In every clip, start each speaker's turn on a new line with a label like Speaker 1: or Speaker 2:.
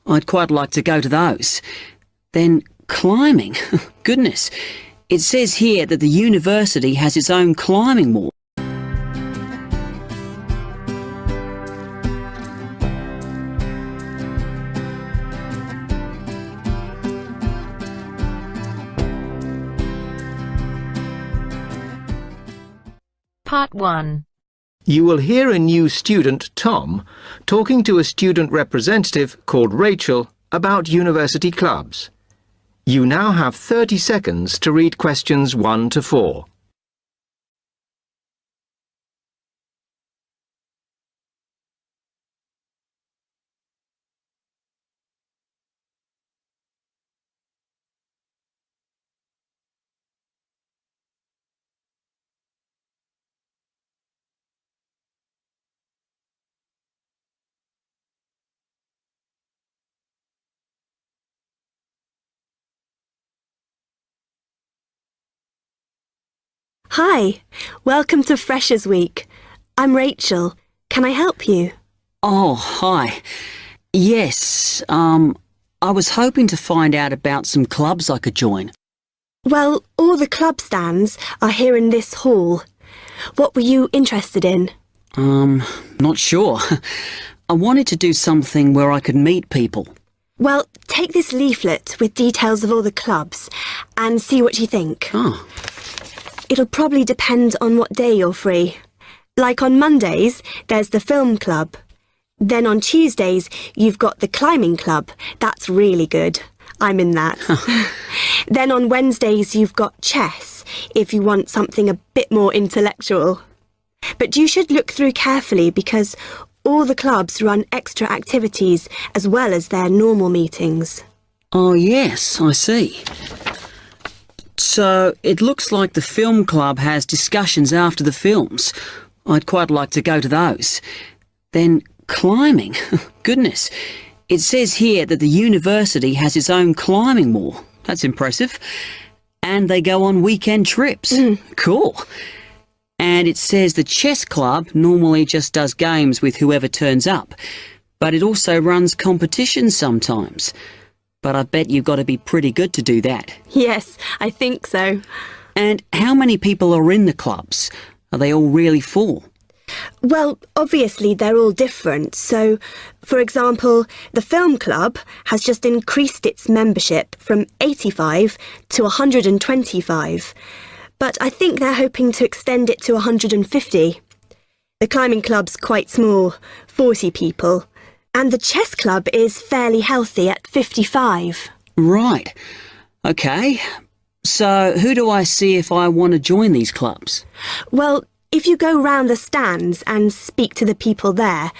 Speaker 1: I'd quite like to go to those. Then climbing. Goodness. It says here that the university has its own climbing wall.
Speaker 2: Part 1.
Speaker 3: You will hear a new student, Tom, talking to a student representative called Rachel about university clubs. You now have 30 seconds to read questions 1 to 4.
Speaker 4: Hi, welcome to Freshers Week. I'm Rachel. Can I help you?
Speaker 1: Oh, hi. Yes, I was hoping to find out about some clubs I could join.
Speaker 4: Well, all the club stands are here in this hall. What were you interested in?
Speaker 1: Not sure. I wanted to do something where I could meet people.
Speaker 4: Well, take this leaflet with details of all the clubs and see what you think.
Speaker 1: Oh.
Speaker 4: It'll probably depend on what day you're free. Like on Mondays, there's the film club. Then on Tuesdays, you've got the climbing club. That's really good. I'm in that. Then on Wednesdays, you've got chess, if you want something a bit more intellectual. But you should look through carefully because all the clubs run extra activities as well as their normal meetings.
Speaker 1: Oh, yes, I see. So, it looks like the film club has discussions after the films. I'd quite like to go to those. Then climbing. Goodness. It says here that the university has its own climbing wall. That's impressive. And they go on weekend trips. Cool. And it says the chess club normally just does games with whoever turns up. But it also runs competitions sometimes. But I bet you've got to be pretty good to do that.
Speaker 4: Yes, I think so.
Speaker 1: And how many people are in the clubs? Are they all really full?
Speaker 4: Well, obviously they're all different. So, for example, the film club has just increased its membership from 85 to 125. But I think they're hoping to extend it to 150. The climbing club's quite small, 40 people. And the chess club is fairly healthy at 55.
Speaker 1: Right. OK. So who do I see if I want to join these clubs?
Speaker 4: Well, if you go round the stands and speak to the people there,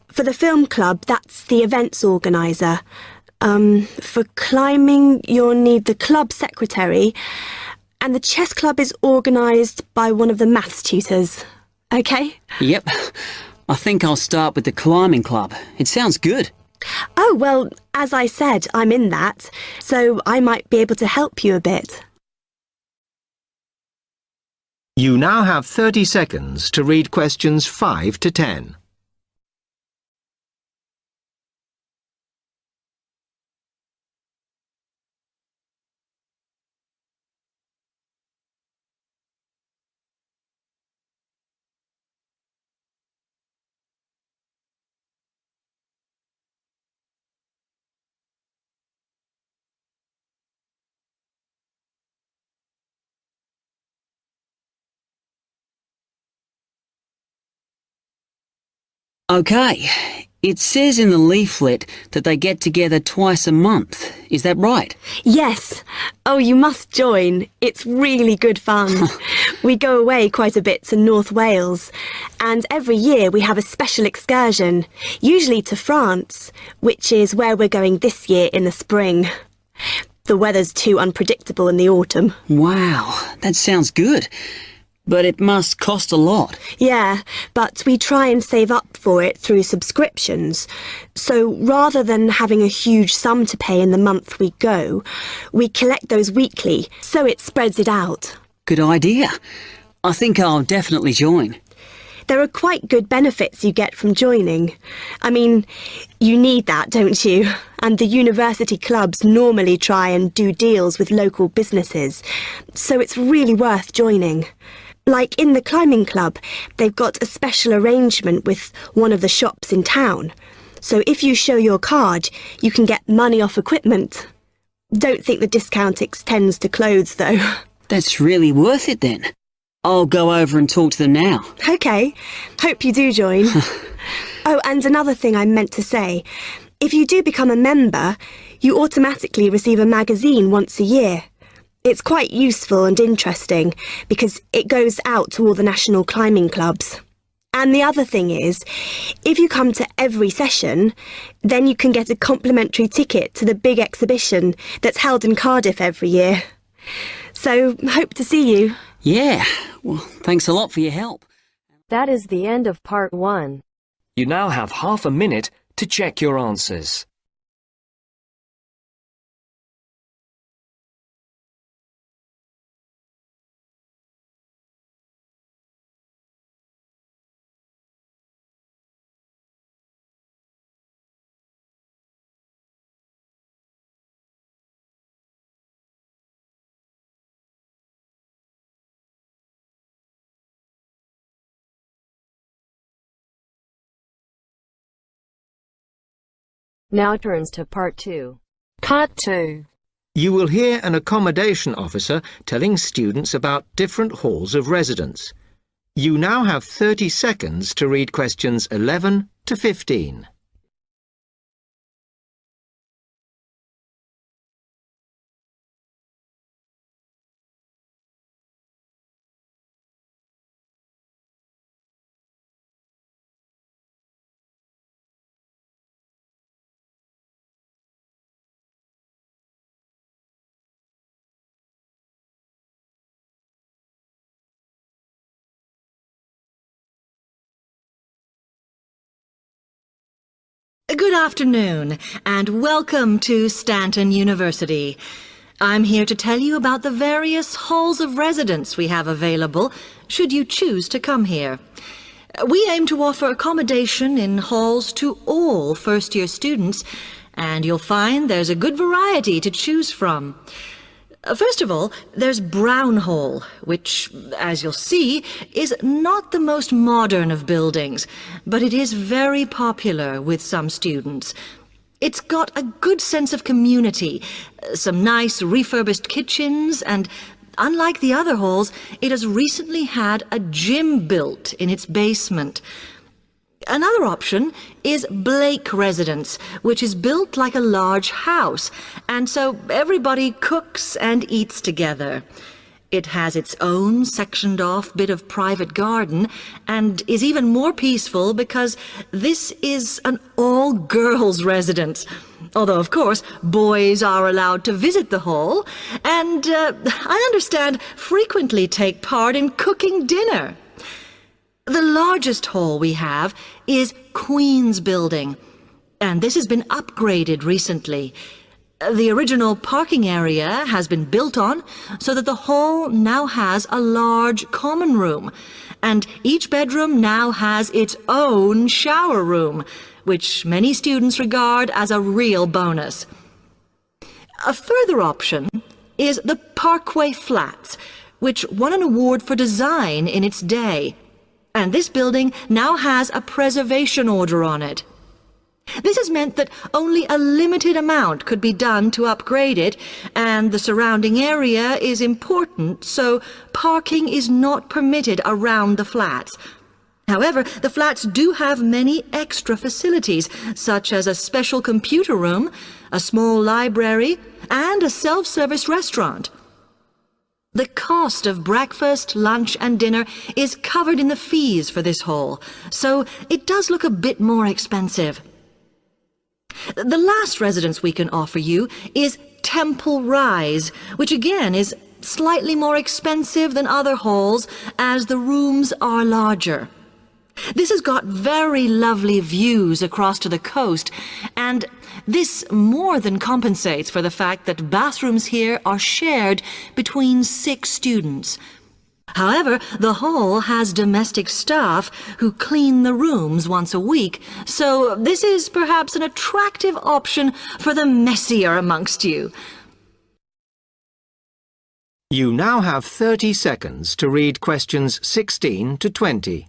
Speaker 4: for the film club, that's the events organiser. For climbing, you'll need the club secretary, and the chess club is organised by one of the maths tutors. OK?
Speaker 1: Yep. I think I'll start with the climbing club. It sounds good.
Speaker 4: Oh, well, as I said, I'm in that, so I might be able to help you a bit.
Speaker 3: You now have 30 seconds to read questions 5 to 10.
Speaker 1: OK. It says in the leaflet that they get together twice a month. Is that right?
Speaker 4: Yes. Oh, you must join. It's really good fun. We go away quite a bit to North Wales. And every year we have a special excursion, usually to France, which is where we're going this year in the spring. The weather's too unpredictable in the autumn.
Speaker 1: Wow, that sounds good. But it must cost a lot.
Speaker 4: Yeah, but we try and save up for it through subscriptions. So rather than having a huge sum to pay in the month we go, we collect those weekly, so it spreads it out.
Speaker 1: Good idea. I think I'll definitely join.
Speaker 4: There are quite good benefits you get from joining. I mean, you need that, don't you? And the university clubs normally try and do deals with local businesses, so it's really worth joining. Like in the climbing club, they've got a special arrangement with one of the shops in town. So if you show your card, you can get money off equipment. Don't think the discount extends to clothes, though.
Speaker 1: That's really worth it then. I'll go over and talk to them now.
Speaker 4: OK. Hope you do join. Oh, and another thing I meant to say. If you do become a member, you automatically receive a magazine once a year. It's quite useful and interesting because it goes out to all the national climbing clubs. And the other thing is, if you come to every session, then you can get a complimentary ticket to the big exhibition that's held in Cardiff every year. So, hope to see you.
Speaker 1: Yeah, well, thanks a lot for your help.
Speaker 2: That is the end of part 1.
Speaker 5: You now have half a minute to check your answers.
Speaker 2: Now turns to part 2. Part 2.
Speaker 3: You will hear an accommodation officer telling students about different halls of residence. You now have 30 seconds to read questions 11 to 15.
Speaker 6: Good afternoon, and welcome to Stanton University. I'm here to tell you about the various halls of residence we have available, should you choose to come here. We aim to offer accommodation in halls to all first-year students, and you'll find there's a good variety to choose from. First of all, there's Brown Hall, which, as you'll see, is not the most modern of buildings, but it is very popular with some students. It's got a good sense of community, some nice refurbished kitchens, and unlike the other halls, it has recently had a gym built in its basement. Another option is Blake Residence, which is built like a large house, and so everybody cooks and eats together. It has its own sectioned-off bit of private garden and is even more peaceful because this is an all-girls residence. Although, of course, boys are allowed to visit the hall and, I understand, frequently take part in cooking dinner. The largest hall we have is Queen's Building, and this has been upgraded recently. The original parking area has been built on so that the hall now has a large common room, and each bedroom now has its own shower room, which many students regard as a real bonus. A further option is the Parkway Flats, which won an award for design in its day. And this building now has a preservation order on it. This has meant that only a limited amount could be done to upgrade it, and the surrounding area is important, so parking is not permitted around the flats. However, the flats do have many extra facilities, such as a special computer room, a small library, and a self-service restaurant. The cost of breakfast, lunch and dinner is covered in the fees for this hall, so it does look a bit more expensive. The last residence we can offer you is Temple Rise, which again is slightly more expensive than other halls as the rooms are larger. This has got very lovely views across to the coast, and this more than compensates for the fact that bathrooms here are shared between 6 students. However, the hall has domestic staff who clean the rooms once a week, so this is perhaps an attractive option for the messier amongst you.
Speaker 3: You now have 30 seconds to read questions 16 to 20.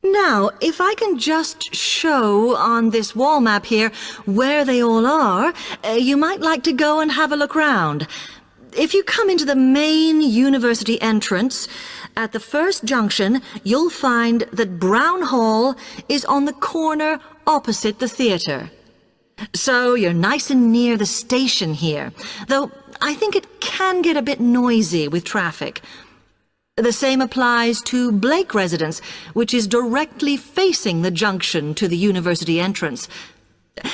Speaker 6: Now, if I can just show on this wall map here where they all are, you might like to go and have a look round. If you come into the main university entrance, at the first junction, you'll find that Brown Hall is on the corner opposite the theatre. So you're nice and near the station here, though I think it can get a bit noisy with traffic. The same applies to Blake Residence, which is directly facing the junction to the university entrance.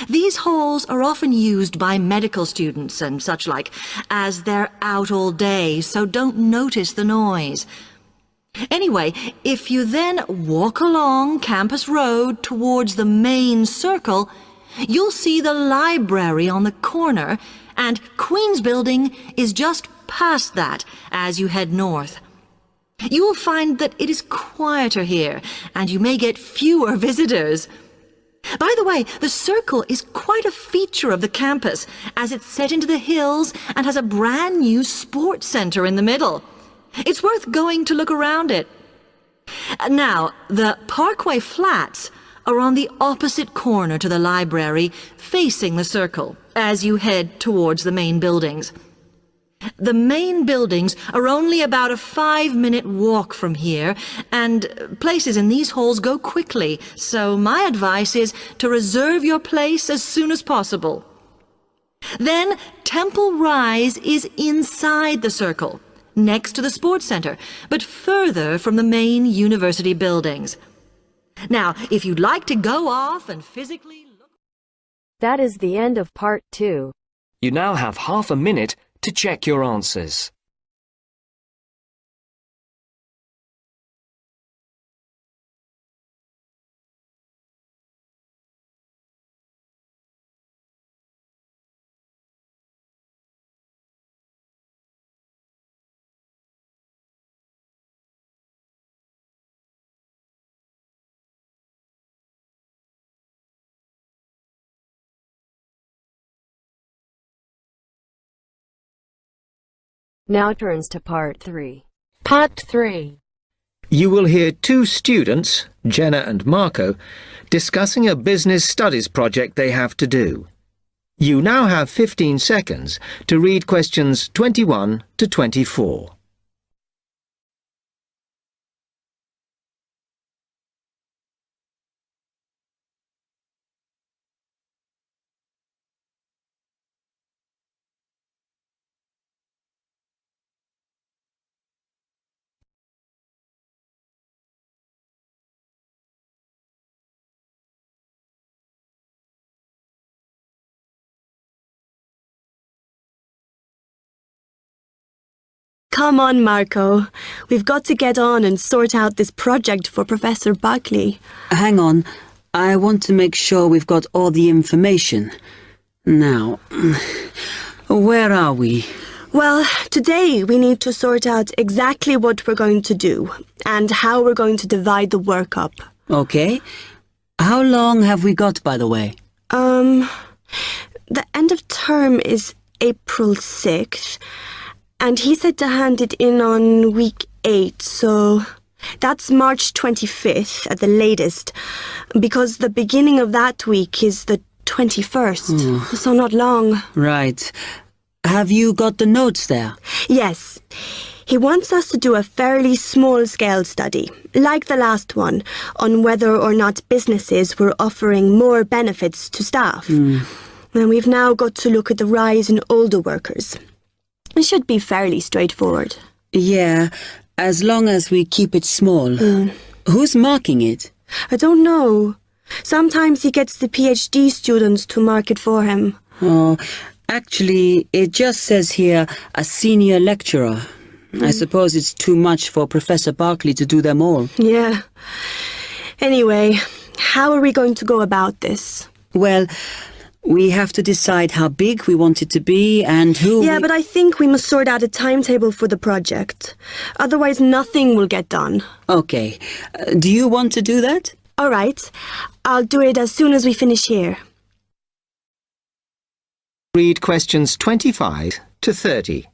Speaker 6: These halls are often used by medical students and such like, as they're out all day, so don't notice the noise. Anyway, if you then walk along Campus Road towards the main circle, you'll see the library on the corner, and Queen's Building is just past that as you head north. You will find that it is quieter here, and you may get fewer visitors. By the way, the circle is quite a feature of the campus, as it's set into the hills and has a brand new sports center in the middle. It's worth going to look around it. Now, the Parkway Flats are on the opposite corner to the library, facing the circle, as you head towards the main buildings. The main buildings are only about a 5-minute walk from here, and places in these halls go quickly, so my advice is to reserve your place as soon as possible. Then Temple Rise is inside the circle, next to the sports center, but further from the main university buildings. Now, if you'd like to go off and physically look...
Speaker 2: That is the end of part 2.
Speaker 5: You now have half a minute to check your answers.
Speaker 2: Now turns to part 3. Part 3.
Speaker 3: You will hear two students, Jenna and Marco, discussing a business studies project they have to do. You now have 15 seconds to read questions 21 to 24.
Speaker 4: Come on, Marco. We've got to get on and sort out this project for Professor Buckley.
Speaker 1: Hang on. I want to make sure we've got all the information. Now, where are we?
Speaker 4: Well, today we need to sort out exactly what we're going to do and how we're going to divide the work up.
Speaker 1: Okay. How long have we got, by the way?
Speaker 4: The end of term is April 6th. And he said to hand it in on week 8, so that's March 25th at the latest, because the beginning of that week is the 21st, so not long.
Speaker 1: Right. Have you got the notes there?
Speaker 4: Yes. He wants us to do a fairly small-scale study, like the last one, on whether or not businesses were offering more benefits to staff. And we've now got to look at the rise in older workers. It should be fairly straightforward.
Speaker 1: Yeah. as long as we keep it small. Who's marking it?
Speaker 4: I don't know. Sometimes he gets the PhD students to mark it for him.
Speaker 1: Oh, actually, it just says here, a senior lecturer. I suppose it's too much for Professor Barclay to do them all.
Speaker 4: Yeah. Anyway, how are we going to go about this?
Speaker 1: Well, we have to decide how big we want it to be and who...
Speaker 4: Yeah, but I think we must sort out a timetable for the project. Otherwise, nothing will get done.
Speaker 1: Okay. Do you want to do that?
Speaker 4: All right. I'll do it as soon as we finish here.
Speaker 3: Read questions 25 to 30.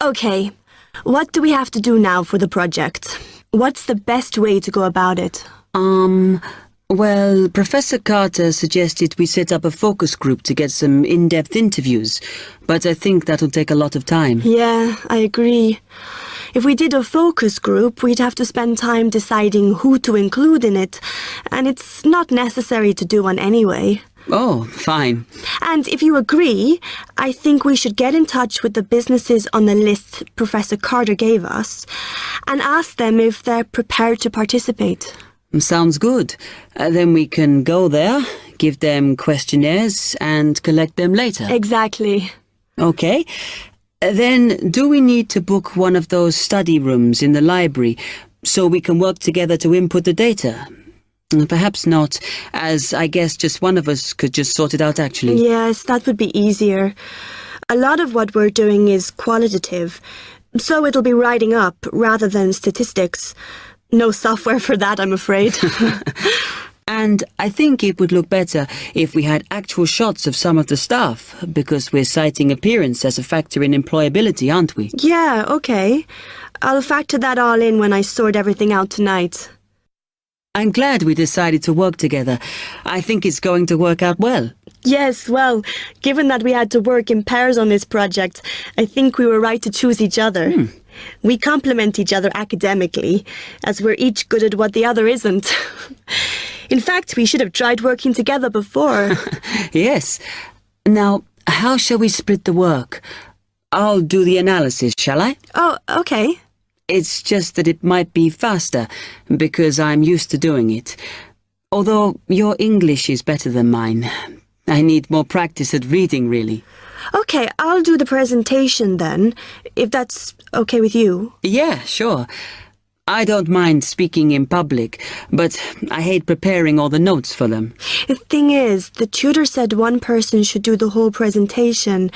Speaker 4: Okay. What do we have to do now for the project? What's the best way to go about it?
Speaker 1: Well, Professor Carter suggested we set up a focus group to get some in-depth interviews, but I think that'll take a lot of time.
Speaker 4: Yeah, I agree. If we did a focus group, we'd have to spend time deciding who to include in it, and it's not necessary to do one anyway.
Speaker 1: Oh, fine.
Speaker 4: And if you agree, I think we should get in touch with the businesses on the list Professor Carter gave us and ask them if they're prepared to participate.
Speaker 1: Sounds good. Then we can go there, give them questionnaires and collect them later.
Speaker 4: Exactly.
Speaker 1: Okay. Then do we need to book one of those study rooms in the library so we can work together to input the data? Perhaps not, as I guess just one of us could just sort it out actually.
Speaker 4: Yes, that would be easier. A lot of what we're doing is qualitative, so it'll be writing up rather than statistics. No software for that, I'm afraid.
Speaker 1: And I think it would look better if we had actual shots of some of the staff, because we're citing appearance as a factor in employability, aren't we?
Speaker 4: Yeah, okay. I'll factor that all in when I sort everything out tonight.
Speaker 1: I'm glad we decided to work together. I think it's going to work out well.
Speaker 4: Yes, well, given that we had to work in pairs on this project, I think we were right to choose each other. We complement each other academically, as we're each good at what the other isn't. In fact, we should have tried working together before.
Speaker 1: Yes. Now, how shall we split the work? I'll do the analysis, shall I?
Speaker 4: Oh, okay.
Speaker 1: It's just that it might be faster, because I'm used to doing it. Although your English is better than mine. I need more practice at reading, really.
Speaker 4: Okay, I'll do the presentation then, if that's okay with you.
Speaker 1: Yeah, sure. I don't mind speaking in public, but I hate preparing all the notes for them.
Speaker 4: The thing is, the tutor said one person should do the whole presentation,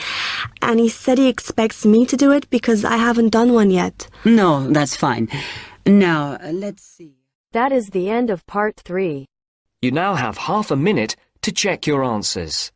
Speaker 4: and he said he expects me to do it because I haven't done one yet.
Speaker 1: No, that's fine. Now, let's see.
Speaker 2: That is the end of part 3.
Speaker 5: You now have half a minute to check your answers.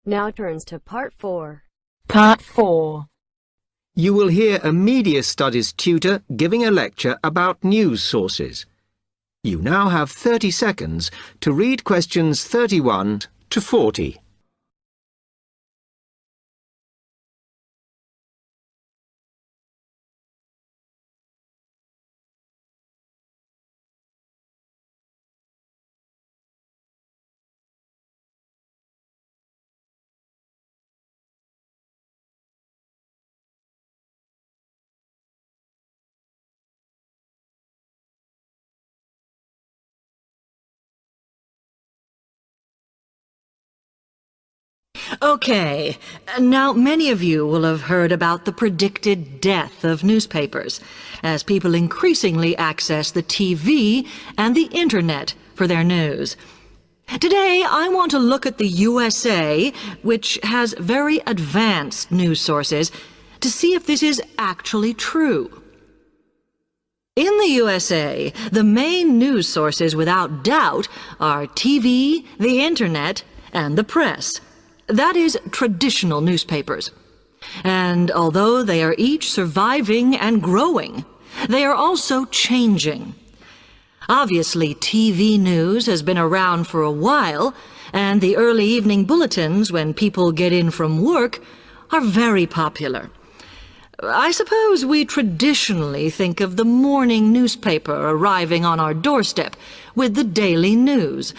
Speaker 2: Now turns to part 4.
Speaker 6: Part 4.
Speaker 3: You will hear a media studies tutor giving a lecture about news sources. You now have 30 seconds to read questions 31 to 40.
Speaker 6: Okay, now many of you will have heard about the predicted death of newspapers, as people increasingly access the TV and the Internet for their news. Today, I want to look at the USA, which has very advanced news sources, to see if this is actually true. In the USA, the main news sources without doubt are TV, the Internet, and the press. That is, traditional newspapers. And although they are each surviving and growing, they are also changing. Obviously, TV news has been around for a while, and the early evening bulletins when people get in from work are very popular. I suppose we traditionally think of the morning newspaper arriving on our doorstep with the daily news.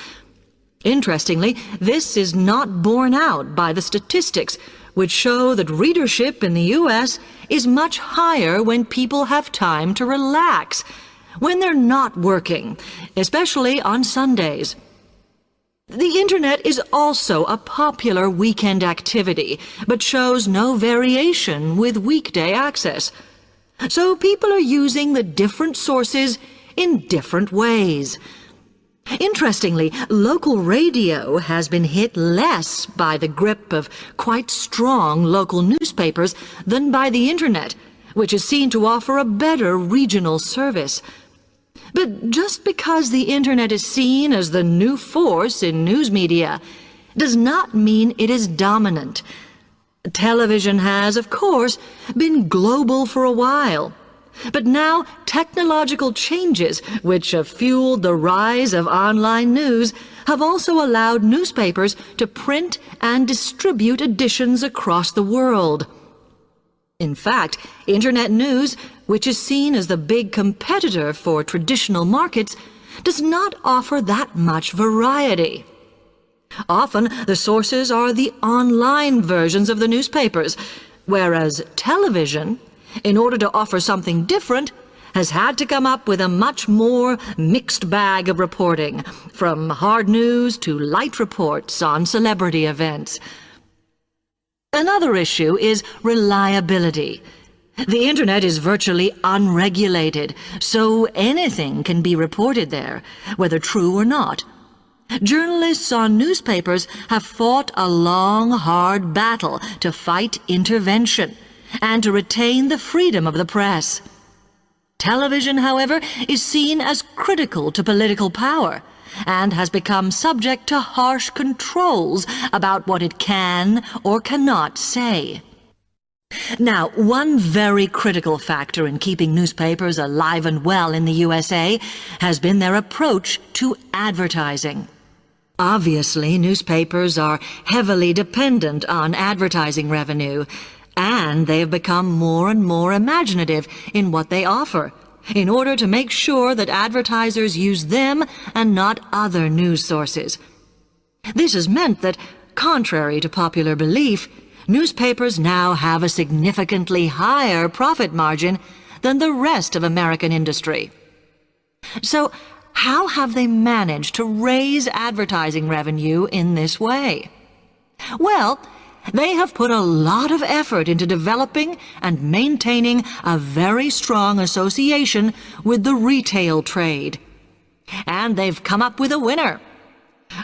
Speaker 6: Interestingly, this is not borne out by the statistics, which show that readership in the U.S. is much higher when people have time to relax, when they're not working, especially on Sundays. The Internet is also a popular weekend activity, but shows no variation with weekday access. So people are using the different sources in different ways. Interestingly, local radio has been hit less by the grip of quite strong local newspapers than by the Internet, which is seen to offer a better regional service. But just because the Internet is seen as the new force in news media does not mean it is dominant. Television has, of course, been global for a while. But now technological changes, which have fueled the rise of online news, have also allowed newspapers to print and distribute editions across the world. In fact, Internet news, which is seen as the big competitor for traditional markets, does not offer that much variety. Often, the sources are the online versions of the newspapers, whereas television, in order to offer something different, has had to come up with a much more mixed bag of reporting, from hard news to light reports on celebrity events. Another issue is reliability. The Internet is virtually unregulated, so anything can be reported there, whether true or not. Journalists on newspapers have fought a long, hard battle to fight intervention and to retain the freedom of the press. Television, however, is seen as critical to political power and has become subject to harsh controls about what it can or cannot say. Now, one very critical factor in keeping newspapers alive and well in the USA has been their approach to advertising. Obviously, newspapers are heavily dependent on advertising revenue, and they have become more and more imaginative in what they offer, in order to make sure that advertisers use them and not other news sources. This has meant that, contrary to popular belief, newspapers now have a significantly higher profit margin than the rest of American industry. So, how have they managed to raise advertising revenue in this way? Well, they have put a lot of effort into developing and maintaining a very strong association with the retail trade. And they've come up with a winner.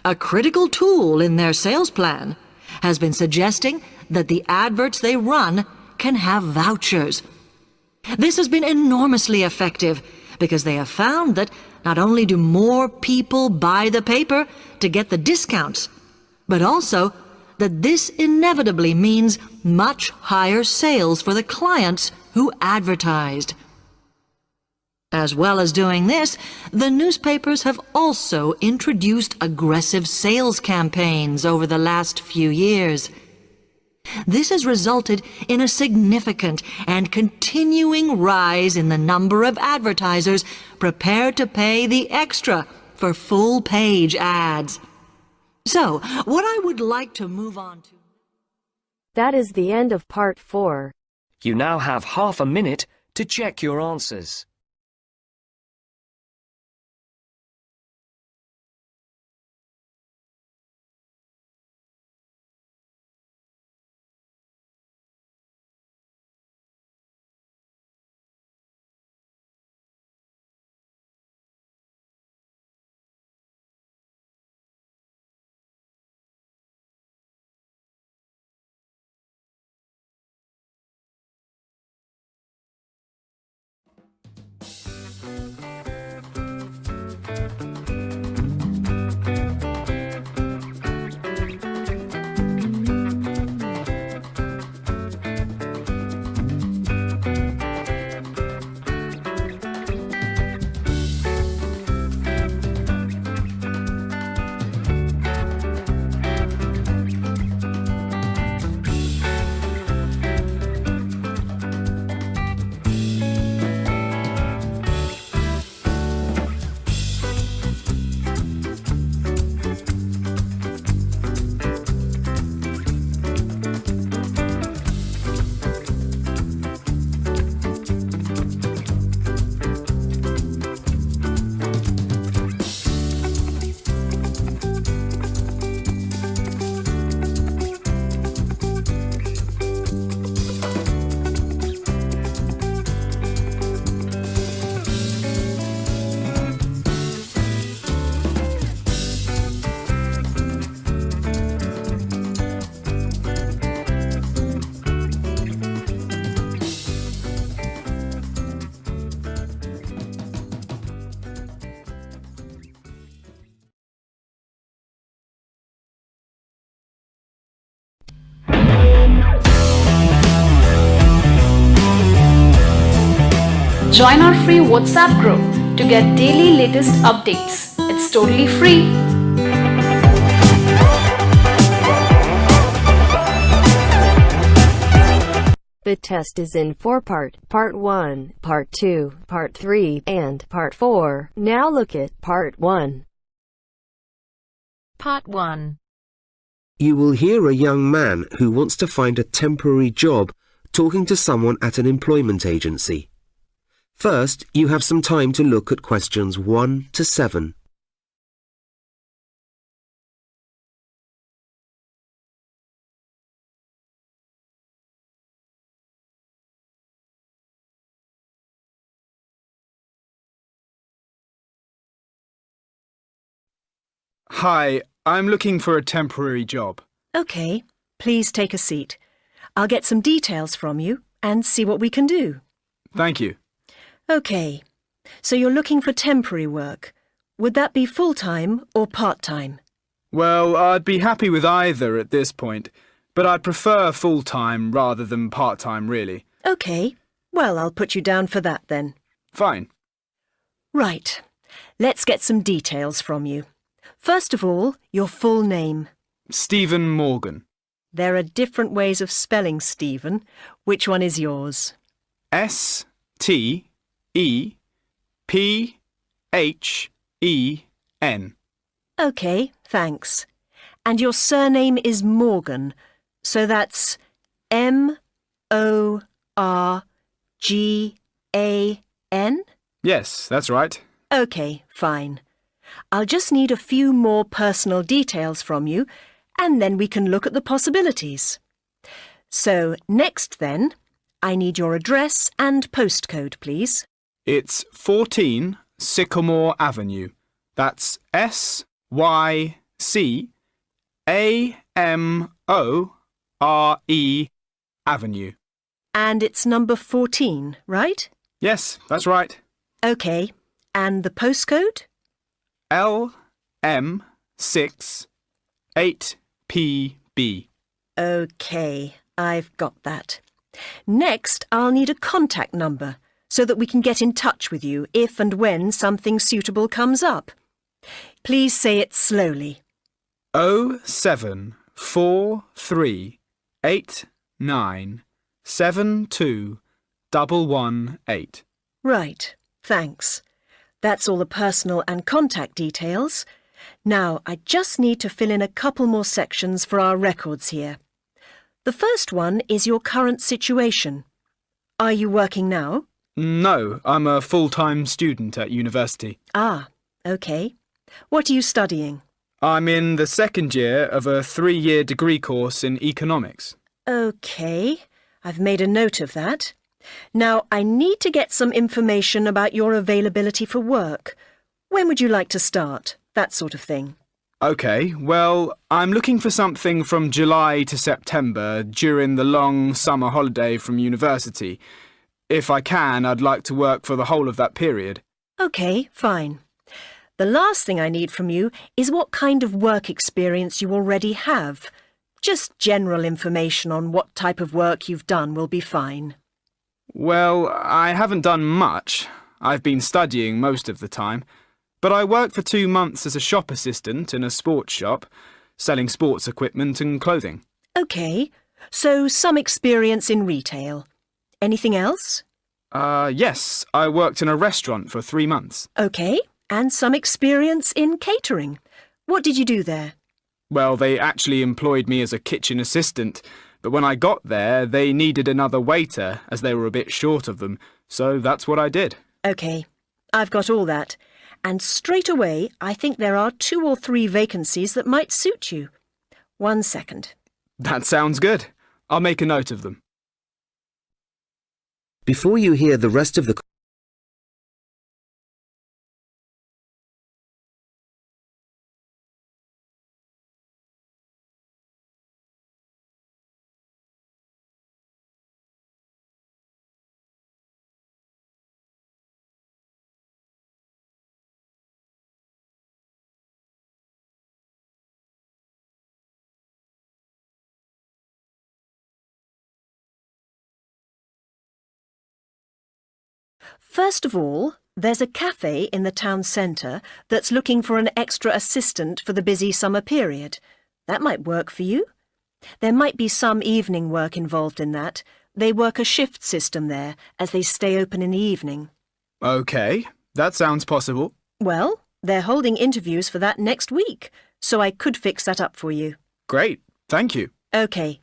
Speaker 6: A critical tool in their sales plan has been suggesting that the adverts they run can have vouchers. This has been enormously effective because they have found that not only do more people buy the paper to get the discounts, but also that this inevitably means much higher sales for the clients who advertised. As well as doing this, the newspapers have also introduced aggressive sales campaigns over the last few years. This has resulted in a significant and continuing rise in the number of advertisers prepared to pay the extra for full-page ads. So, what I would like to move on to...
Speaker 2: That is the end of part 4.
Speaker 5: You now have half a minute to check your answers.
Speaker 7: Join our free WhatsApp group to get daily latest updates. It's totally free.
Speaker 2: The test is in 4 parts: Part 1, Part 2, Part 3, and Part 4. Now look at Part 1.
Speaker 8: Part 1.
Speaker 9: You will hear a young man who wants to find a temporary job talking to someone at an employment agency. First, you have some time to look at questions 1 to 7.
Speaker 10: Hi, I'm looking for a temporary job.
Speaker 6: OK, please take a seat. I'll get some details from you and see what we can do.
Speaker 10: Thank you.
Speaker 6: OK, so you're looking for temporary work. Would that be full-time or part-time?
Speaker 10: Well, I'd be happy with either at this point, but I'd prefer full-time rather than part-time, really.
Speaker 6: OK, well, I'll put you down for that then.
Speaker 10: Fine.
Speaker 6: Right, let's get some details from you. First of all, your full name.
Speaker 10: Stephen Morgan.
Speaker 6: There are different ways of spelling Stephen. Which one is yours?
Speaker 10: S-T-E-P-H-E-N.
Speaker 6: OK, thanks. And your surname is Morgan, so that's M-O-R-G-A-N?
Speaker 10: Yes, that's right.
Speaker 6: OK, fine. I'll just need a few more personal details from you, and then we can look at the possibilities. So, next then, I need your address and postcode, please.
Speaker 10: It's 14 Sycamore Avenue. That's S-Y-C-A-M-O-R-E Avenue.
Speaker 6: And it's number 14, right?
Speaker 10: Yes, that's right.
Speaker 6: OK, and the postcode?
Speaker 10: LM6 8PB.
Speaker 6: OK, I've got that. Next, I'll need a contact number so that we can get in touch with you if and when something suitable comes up. Please say it slowly.
Speaker 10: 07438972118.
Speaker 6: Right, thanks. That's all the personal and contact details. Now, I just need to fill in a couple more sections for our records here. The first one is your current situation. Are you working now?
Speaker 10: No, I'm a full-time student at university.
Speaker 6: Ah, OK. What are you studying?
Speaker 10: I'm in the second year of a 3-year degree course in economics.
Speaker 6: OK, I've made a note of that. Now, I need to get some information about your availability for work. When would you like to start? That sort of thing.
Speaker 10: OK, well, I'm looking for something from July to September during the long summer holiday from university. If I can, I'd like to work for the whole of that period.
Speaker 6: OK, fine. The last thing I need from you is what kind of work experience you already have. Just general information on what type of work you've done will be fine.
Speaker 10: Well, I haven't done much. I've been studying most of the time. But I worked for 2 months as a shop assistant in a sports shop, selling sports equipment and clothing.
Speaker 6: OK, so some experience in retail. Anything else?
Speaker 10: Yes, I worked in a restaurant for 3 months.
Speaker 6: OK, and some experience in catering. What did you do there?
Speaker 10: Well, they actually employed me as a kitchen assistant, but when I got there, they needed another waiter as they were a bit short of them, so that's what I did.
Speaker 6: OK, I've got all that. And straight away, I think there are 2 or 3 vacancies that might suit you. 1 second.
Speaker 10: That sounds good. I'll make a note of them.
Speaker 9: Before you hear the rest of the
Speaker 6: First of all, there's a cafe in the town centre that's looking for an extra assistant for the busy summer period. That might work for you. There might be some evening work involved in that. They work a shift system there, as they stay open in the evening.
Speaker 10: OK, that sounds possible.
Speaker 6: Well, they're holding interviews for that next week, so I could fix that up for you.
Speaker 10: Great, thank you.
Speaker 6: OK.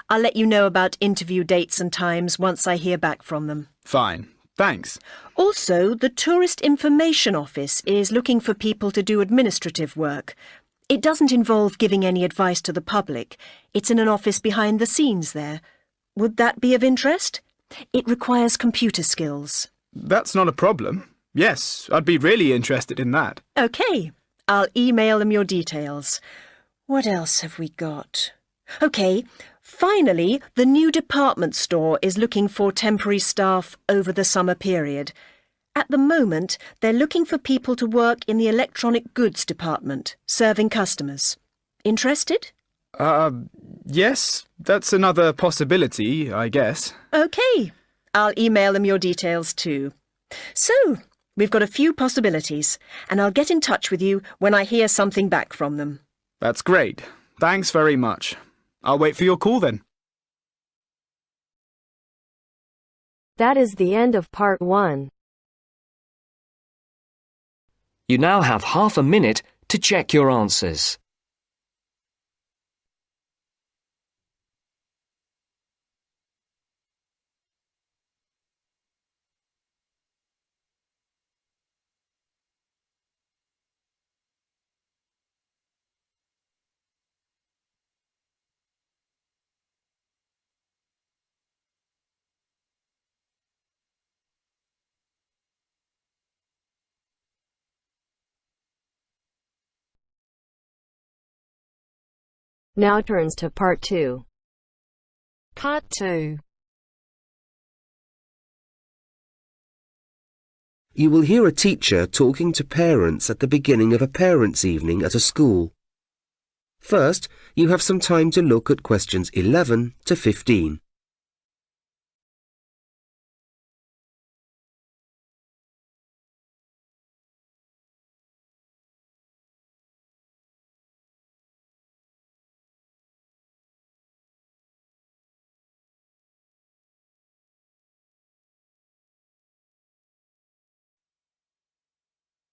Speaker 6: I'll let you know about interview dates and times once I hear back from them.
Speaker 10: Fine, thanks.
Speaker 6: Also, the Tourist Information Office is looking for people to do administrative work. It doesn't involve giving any advice to the public. It's in an office behind the scenes there. Would that be of interest? It requires computer skills.
Speaker 10: That's not a problem. Yes, I'd be really interested in that.
Speaker 6: OK. I'll email them your details. What else have we got? OK. Finally, the new department store is looking for temporary staff over the summer period. At the moment, they're looking for people to work in the electronic goods department, serving customers. Interested?
Speaker 10: Yes, that's another possibility, I guess.
Speaker 6: OK. I'll email them your details too. So, we've got a few possibilities, and I'll get in touch with you when I hear something back from them.
Speaker 10: That's great. Thanks very much. I'll wait for your call then.
Speaker 2: That is the end of part 1.
Speaker 5: You now have half a minute to check your answers.
Speaker 2: Now turns to part 2.
Speaker 8: Part 2.
Speaker 9: You will hear a teacher talking to parents at the beginning of a parents' evening at a school. First, you have some time to look at questions 11 to 15.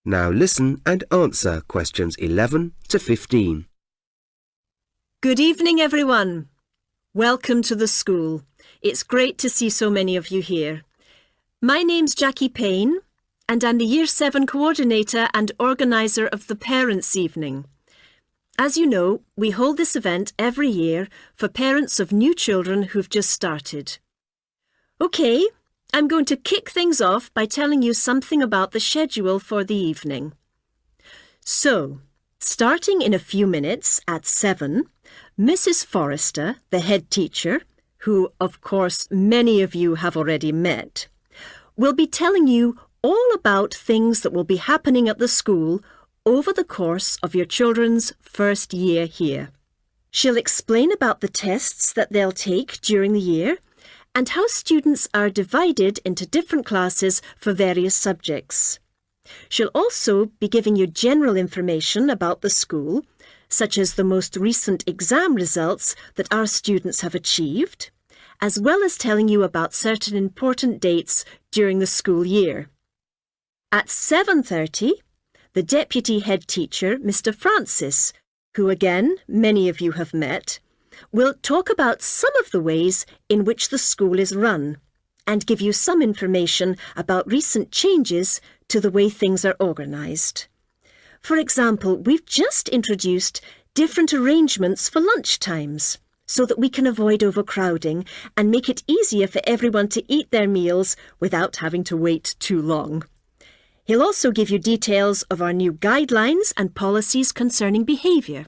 Speaker 9: Now listen and answer questions 11 to 15.
Speaker 6: Good evening, everyone. Welcome to the school. It's great to see so many of you here. My name's Jackie Payne, and I'm the Year 7 coordinator and organiser of the Parents' Evening. As you know, we hold this event every year for parents of new children who've just started. OK, I'm going to kick things off by telling you something about the schedule for the evening. So, starting in a few minutes at 7, Mrs. Forrester, the head teacher, who, of course, many of you have already met, will be telling you all about things that will be happening at the school over the course of your children's first year here. She'll explain about the tests that they'll take during the year and how students are divided into different classes for various subjects. She'll also be giving you general information about the school, such as the most recent exam results that our students have achieved, as well as telling you about certain important dates during the school year. At 7:30, the deputy head teacher, Mr. Francis, who again many of you have met, will talk about some of the ways in which the school is run and give you some information about recent changes to the way things are organised. For example, we've just introduced different arrangements for lunch times so that we can avoid overcrowding and make it easier for everyone to eat their meals without having to wait too long. He'll also give you details of our new guidelines and policies concerning behaviour.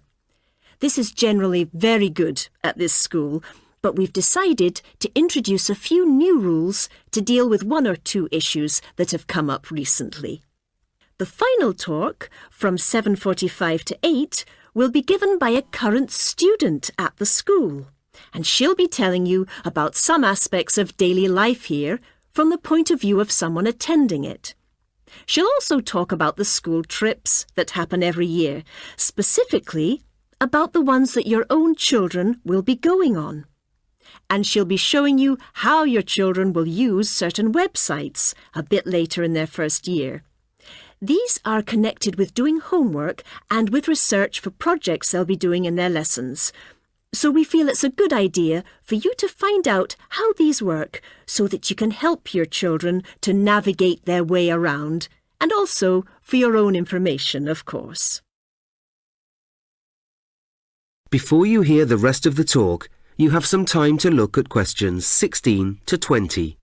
Speaker 6: This is generally very good at this school, but we've decided to introduce a few new rules to deal with one or two issues that have come up recently. The final talk, from 7:45 to 8, will be given by a current student at the school, and she'll be telling you about some aspects of daily life here,
Speaker 11: from the point of view of someone attending it. She'll also talk about the school trips that happen every year, specifically about the ones that your own children will be going on. And she'll be showing you how your children will use certain websites a bit later in their first year. These are connected with doing homework and with research for projects they'll be doing in their lessons. So we feel it's a good idea for you to find out how these work so that you can help your children to navigate their way around, and also for your own information, of course.
Speaker 9: Before you hear the rest of the talk, you have some time to look at questions 16 to 20.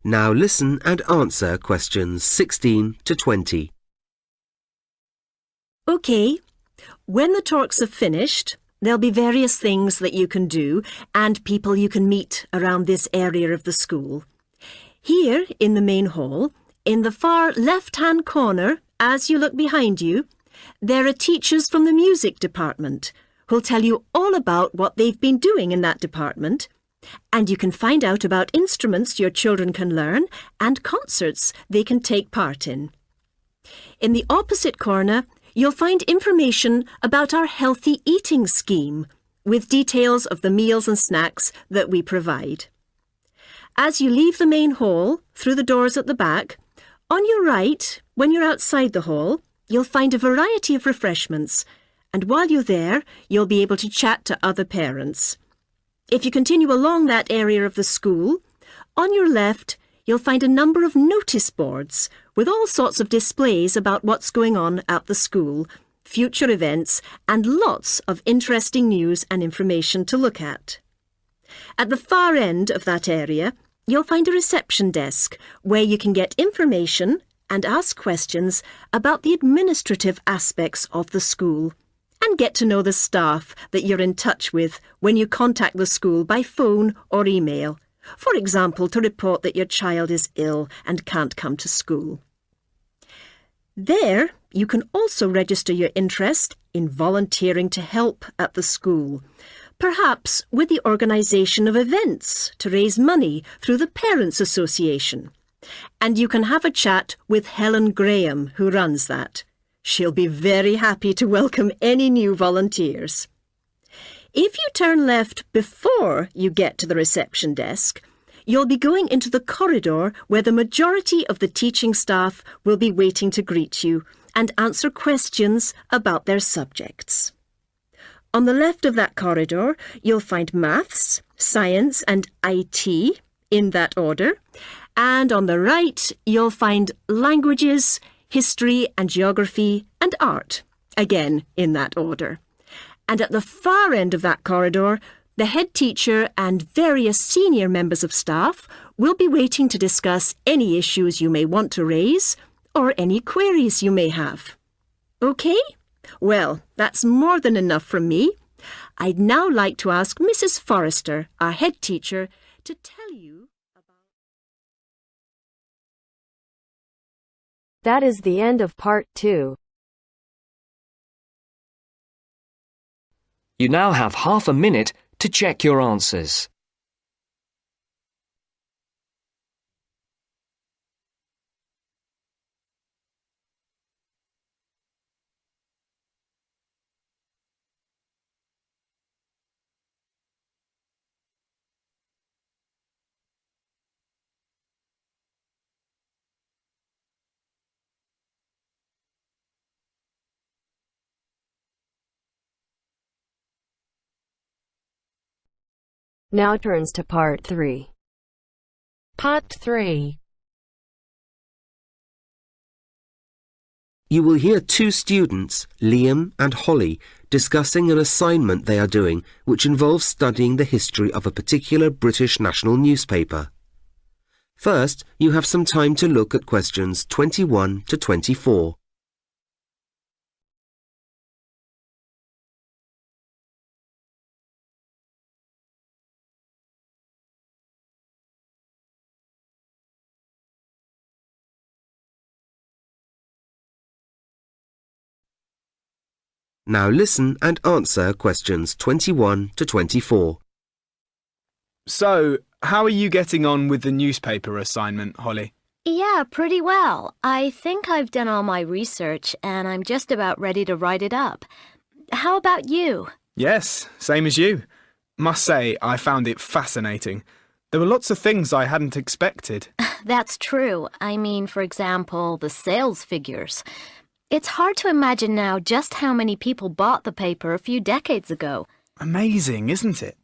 Speaker 9: Now listen and answer questions 16 to 20.
Speaker 11: OK, when the talks are finished, there'll be various things that you can do and people you can meet around this area of the school. Here, in the main hall, in the far left-hand corner, as you look behind you, there are teachers from the music department who'll tell you all about what they've been doing in that department. And you can find out about instruments your children can learn and concerts they can take part in. In the opposite corner, you'll find information about our healthy eating scheme, with details of the meals and snacks that we provide. As you leave the main hall, through the doors at the back, on your right, when you're outside the hall, you'll find a variety of refreshments, and while you're there, you'll be able to chat to other parents. If you continue along that area of the school, on your left, you'll find a number of notice boards with all sorts of displays about what's going on at the school, future events, and lots of interesting news and information to look at. At the far end of that area, you'll find a reception desk where you can get information and ask questions about the administrative aspects of the school, and get to know the staff that you're in touch with when you contact the school by phone or email, for example, to report that your child is ill and can't come to school. There, you can also register your interest in volunteering to help at the school, perhaps with the organisation of events to raise money through the Parents' Association. And you can have a chat with Helen Graham, who runs that. She'll be very happy to welcome any new volunteers. If you turn left before you get to the reception desk, you'll be going into the corridor where the majority of the teaching staff will be waiting to greet you and answer questions about their subjects. On the left of that corridor, you'll find maths, science and IT in that order, and on the right, you'll find languages, history and geography and art, again in that order. And at the far end of that corridor, the head teacher and various senior members of staff will be waiting to discuss any issues you may want to raise or any queries you may have. OK? Well, that's more than enough from me. I'd now like to ask Mrs. Forrester, our head teacher, to tell you about...
Speaker 2: That is the end of part 2.
Speaker 5: You now have half a minute to check your answers.
Speaker 2: Now turns to part 3.
Speaker 8: Part 3.
Speaker 9: You will hear two students, Liam and Holly, discussing an assignment they are doing which involves studying the history of a particular British national newspaper. First, you have some time to look at questions 21 to 24. Now listen and answer questions 21 to 24.
Speaker 10: So, how are you getting on with the newspaper assignment, Holly?
Speaker 2: Yeah, pretty well. I think I've done all my research and I'm just about ready to write it up. How about you?
Speaker 10: Yes, same as you. Must say, I found it fascinating. There were lots of things I hadn't expected.
Speaker 2: That's true. I mean, for example, the sales figures. It's hard to imagine now just how many people bought the paper a few decades ago.
Speaker 10: Amazing, isn't it?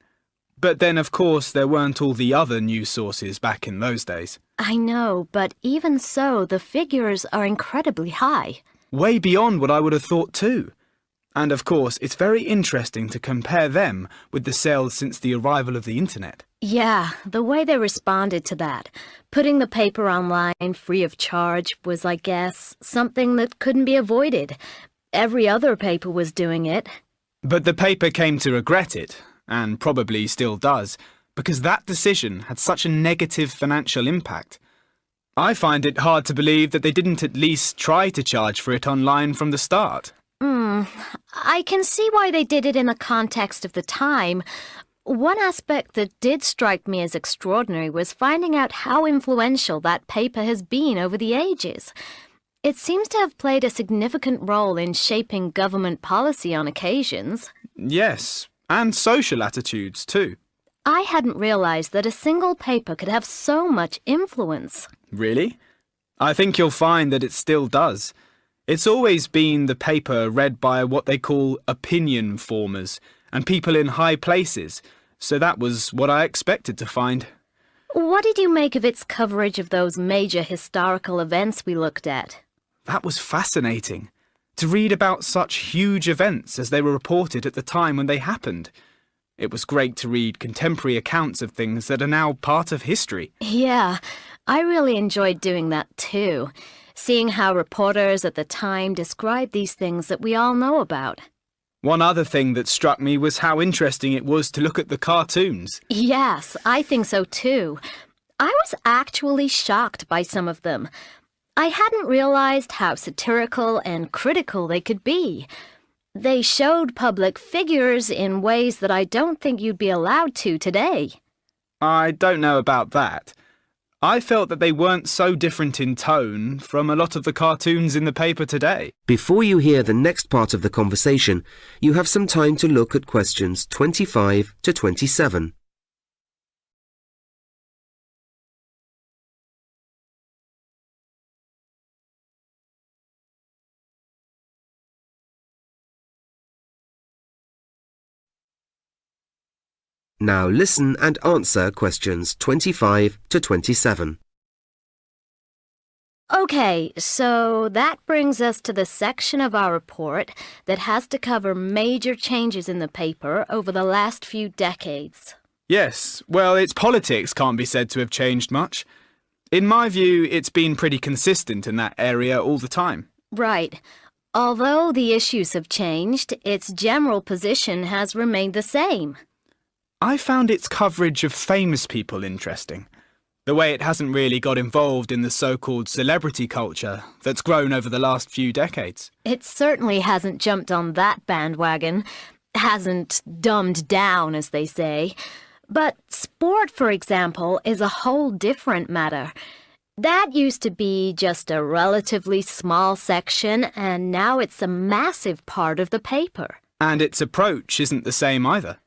Speaker 10: But then, of course, there weren't all the other news sources back in those days.
Speaker 2: I know, but even so, the figures are incredibly high.
Speaker 10: Way beyond what I would have thought too. And of course, it's very interesting to compare them with the sales since the arrival of the internet.
Speaker 2: Yeah, the way they responded to that, putting the paper online free of charge was, I guess, something that couldn't be avoided. Every other paper was doing it.
Speaker 10: But the paper came to regret it, and probably still does, because that decision had such a negative financial impact. I find it hard to believe that they didn't at least try to charge for it online from the start.
Speaker 2: I can see why they did it in the context of the time. One aspect that did strike me as extraordinary was finding out how influential that paper has been over the ages. It seems to have played a significant role in shaping government policy on occasions.
Speaker 10: Yes, and social attitudes too.
Speaker 2: I hadn't realized that a single paper could have so much influence.
Speaker 10: Really? I think you'll find that it still does. It's always been the paper read by what they call opinion formers and people in high places, so that was what I expected to find.
Speaker 2: What did you make of its coverage of those major historical events we looked at?
Speaker 10: That was fascinating. To read about such huge events as they were reported at the time when they happened. It was great to read contemporary accounts of things that are now part of history.
Speaker 2: Yeah, I really enjoyed doing that too. Seeing how reporters at the time described these things that we all know about.
Speaker 10: One other thing that struck me was how interesting it was to look at the cartoons.
Speaker 2: Yes, I think so too. I was actually shocked by some of them. I hadn't realized how satirical and critical they could be. They showed public figures in ways that I don't think you'd be allowed to today.
Speaker 10: I don't know about that. I felt that they weren't so different in tone from a lot of the cartoons in the paper today.
Speaker 9: Before you hear the next part of the conversation, you have some time to look at questions 25 to 27. Now listen and answer questions 25 to 27.
Speaker 2: Okay, so that brings us to the section of our report that has to cover major changes in the paper over the last few decades.
Speaker 10: Yes, well, its politics can't be said to have changed much. In my view, it's been pretty consistent in that area all the time.
Speaker 2: Right. Although the issues have changed, its general position has remained the same.
Speaker 10: I found its coverage of famous people interesting. The way it hasn't really got involved in the so-called celebrity culture that's grown over the last few decades.
Speaker 2: It certainly hasn't jumped on that bandwagon, hasn't dumbed down, as they say. But sport, for example, is a whole different matter. That used to be just a relatively small section, and now it's a massive part of the paper.
Speaker 10: And its approach isn't the same either.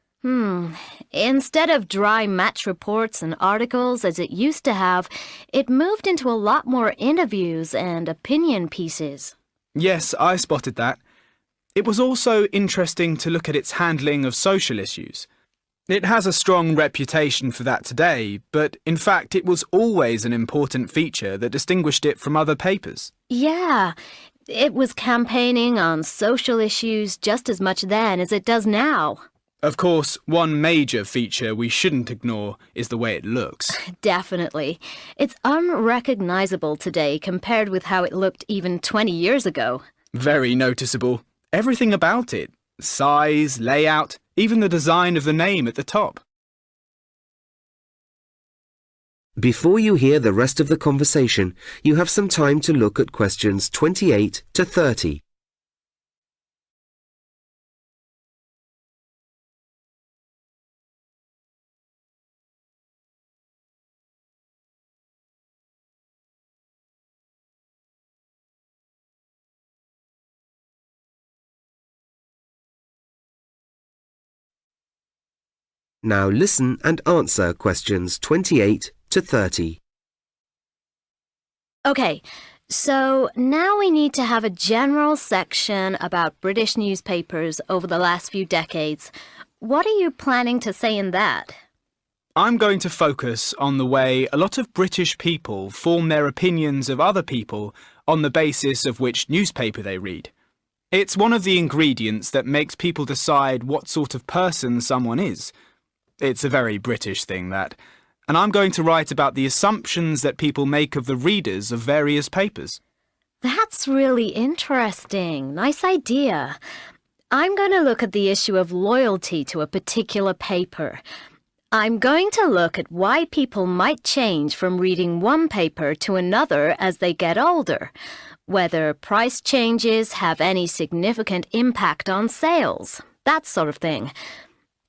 Speaker 2: Instead of dry match reports and articles as it used to have, it moved into a lot more interviews and opinion pieces.
Speaker 10: Yes, I spotted that. It was also interesting to look at its handling of social issues. It has a strong reputation for that today, but in fact it was always an important feature that distinguished it from other papers.
Speaker 2: Yeah, it was campaigning on social issues just as much then as it does now.
Speaker 10: Of course, one major feature we shouldn't ignore is the way it looks.
Speaker 2: Definitely. It's unrecognizable today compared with how it looked even 20 years ago.
Speaker 10: Very noticeable. Everything about it. Size, layout, even the design of the name at the top.
Speaker 9: Before you hear the rest of the conversation, you have some time to look at questions 28 to 30. Now listen and answer questions 28 to 30.
Speaker 2: Okay, so now we need to have a general section about British newspapers over the last few decades. What are you planning to say in that?
Speaker 10: I'm going to focus on the way a lot of British people form their opinions of other people on the basis of which newspaper they read. It's one of the ingredients that makes people decide what sort of person someone is. It's a very British thing, that. And I'm going to write about the assumptions that people make of the readers of various papers.
Speaker 2: That's really interesting. Nice idea. I'm going to look at the issue of loyalty to a particular paper. I'm going to look at why people might change from reading one paper to another as they get older, whether price changes have any significant impact on sales, that sort of thing.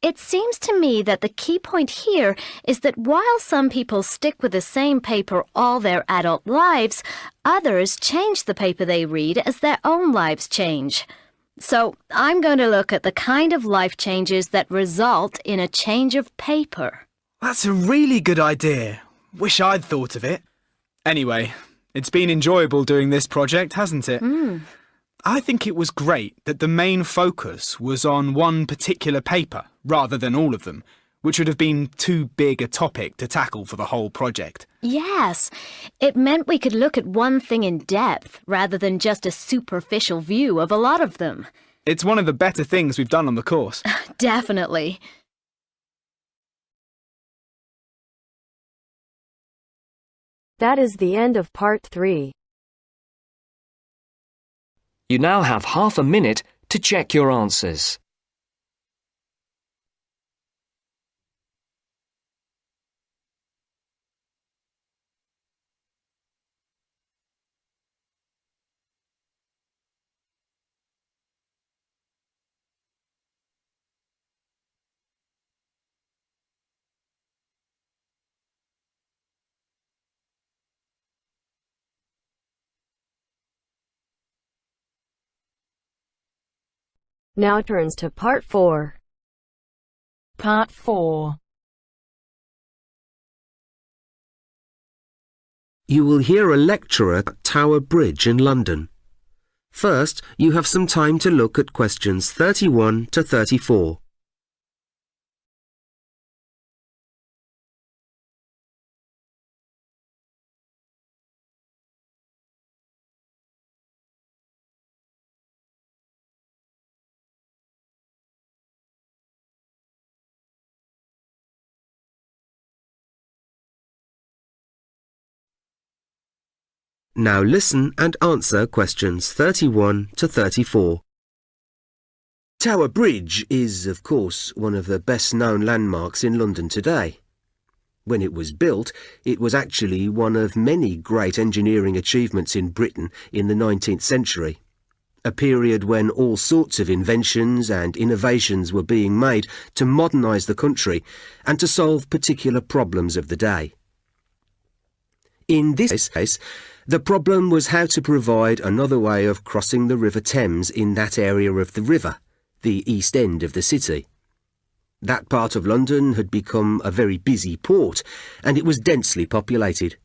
Speaker 2: It seems to me that the key point here is that while some people stick with the same paper all their adult lives, others change the paper they read as their own lives change. So I'm going to look at the kind of life changes that result in a change of paper.
Speaker 10: That's a really good idea. Wish I'd thought of it. Anyway, it's been enjoyable doing this project, hasn't it? I think it was great that the main focus was on one particular paper rather than all of them, which would have been too big a topic to tackle for the whole project.
Speaker 2: Yes, it meant we could look at one thing in depth rather than just a superficial view of a lot of them.
Speaker 10: It's one of the better things we've done on the course.
Speaker 2: Definitely.
Speaker 8: That is the end of part 3.
Speaker 5: You now have half a minute to check your answers.
Speaker 8: Now turns to part 4.
Speaker 12: Part 4.
Speaker 9: You will hear a lecturer at Tower Bridge in London. First, you have some time to look at questions 31 to 34. Now listen and answer questions 31 to 34. Tower Bridge is, of course, one of the best-known landmarks in London today. When it was built, it was actually one of many great engineering achievements in Britain in the 19th century, a period when all sorts of inventions and innovations were being made to modernise the country and to solve particular problems of the day. In this case, the problem was how to provide another way of crossing the River Thames in that area of the river, the East End of the city. That part of London had become a very busy port, and it was densely populated.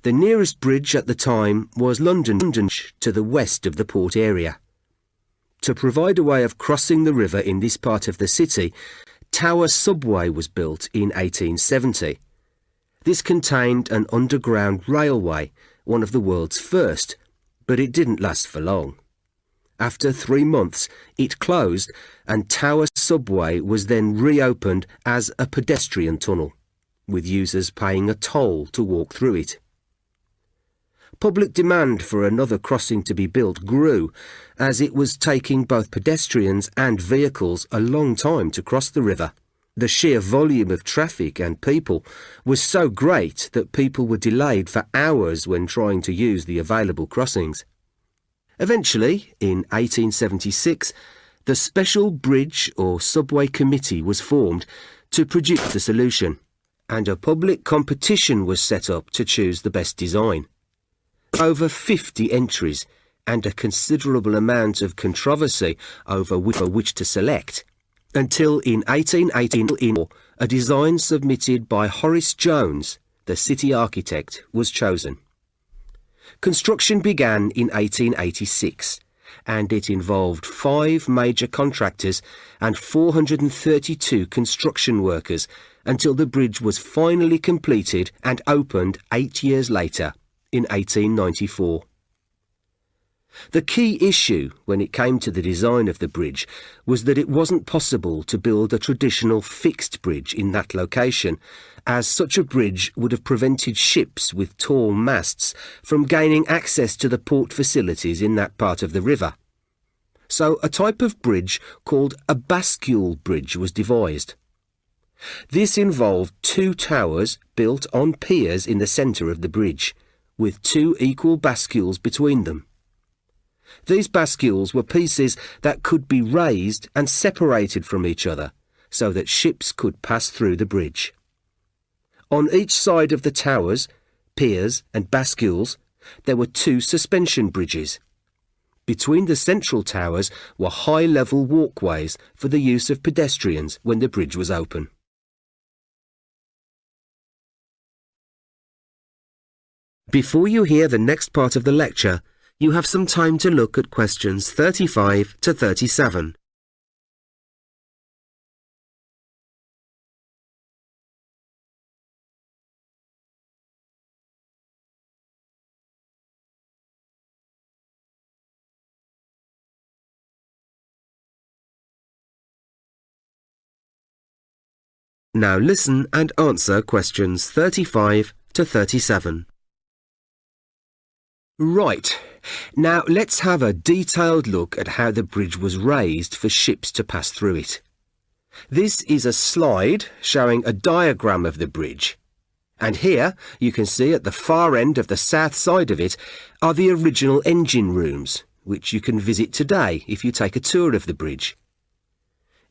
Speaker 9: The nearest bridge at the time was London Bridge to the west of the port area. To provide a way of crossing the river in this part of the city, Tower Subway was built in 1870. This contained an underground railway, one of the world's first, but it didn't last for long. After 3 months, it closed, and Tower Subway was then reopened as a pedestrian tunnel, with users paying a toll to walk through it. Public demand for another crossing to be built grew, as it was taking both pedestrians and vehicles a long time to cross the river. The sheer volume of traffic and people was so great that people were delayed for hours when trying to use the available crossings. Eventually, in 1876, the Special Bridge or Subway Committee was formed to produce the solution, and a public competition was set up to choose the best design. Over 50 entries and a considerable amount of controversy over which to select. until in 1884 a design submitted by Horace Jones, the city architect, was chosen. Construction began in 1886, and it involved 5 major contractors and 432 construction workers until the bridge was finally completed and opened 8 years later, in 1894. The key issue when it came to the design of the bridge was that it wasn't possible to build a traditional fixed bridge in that location, as such a bridge would have prevented ships with tall masts from gaining access to the port facilities in that part of the river. So a type of bridge called a bascule bridge was devised. This involved 2 towers built on piers in the centre of the bridge, with 2 equal bascules between them. These bascules were pieces that could be raised and separated from each other, so that ships could pass through the bridge. On each side of the towers, piers and bascules, there were 2 suspension bridges. Between the central towers were high-level walkways for the use of pedestrians when the bridge was open. Before you hear the next part of the lecture, you have some time to look at questions 35 to 37. Now listen and answer questions 35 to 37. Right, now let's have a detailed look at how the bridge was raised for ships to pass through it. This is a slide showing a diagram of the bridge. And here you can see at the far end of the south side of it are the original engine rooms, which you can visit today if you take a tour of the bridge.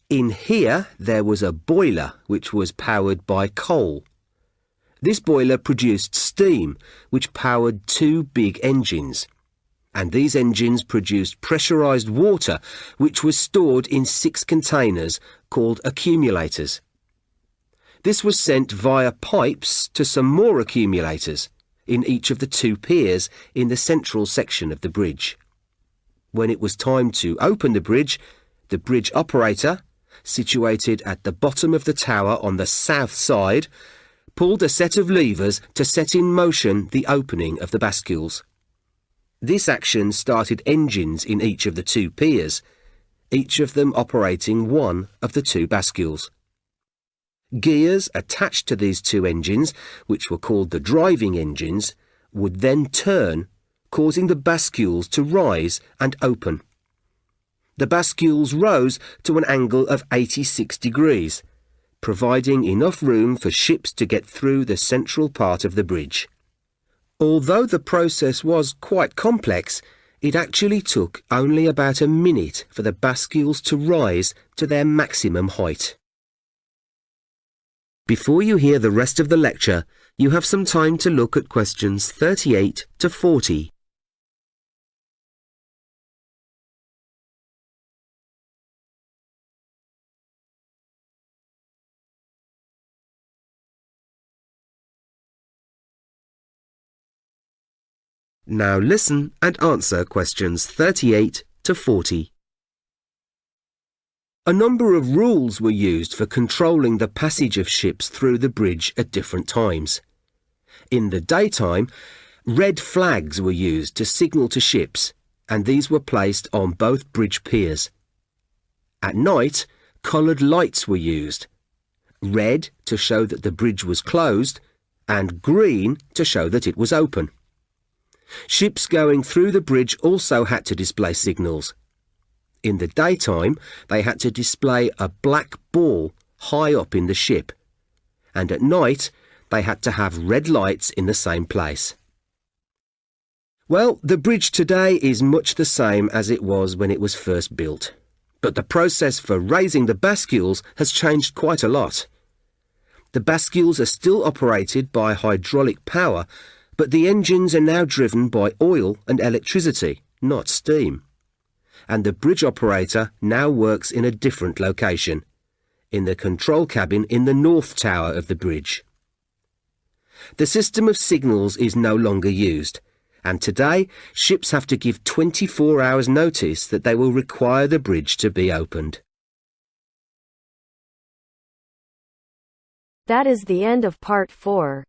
Speaker 9: In here there was a boiler which was powered by coal. This boiler produced steam, which powered 2 big engines. And these engines produced pressurised water, which was stored in 6 containers called accumulators. This was sent via pipes to some more accumulators in each of the 2 piers in the central section of the bridge. When it was time to open the bridge operator, situated at the bottom of the tower on the south side, pulled a set of levers to set in motion the opening of the bascules. This action started engines in each of the 2 piers, each of them operating one of the 2 bascules. Gears attached to these 2 engines, which were called the driving engines, would then turn, causing the bascules to rise and open. The bascules rose to an angle of 86 degrees, providing enough room for ships to get through the central part of the bridge. Although the process was quite complex, it actually took only about a minute for the bascules to rise to their maximum height. Before you hear the rest of the lecture, you have some time to look at questions 38 to 40. Now listen and answer questions 38 to 40. A number of rules were used for controlling the passage of ships through the bridge at different times. In the daytime, red flags were used to signal to ships, and these were placed on both bridge piers. At night, coloured lights were used. Red to show that the bridge was closed, and green to show that it was open. Ships going through the bridge also had to display signals. In the daytime, they had to display a black ball high up in the ship, and at night, they had to have red lights in the same place. Well, the bridge today is much the same as it was when it was first built, but the process for raising the bascules has changed quite a lot. The bascules are still operated by hydraulic power, but the engines are now driven by oil and electricity, not steam. And the bridge operator now works in a different location, in the control cabin in the north tower of the bridge. The system of signals is no longer used, and today ships have to give 24 hours notice that they will require the bridge to be opened.
Speaker 8: That is the end of part 4.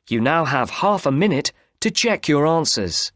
Speaker 5: You now have half a minute to check your answers.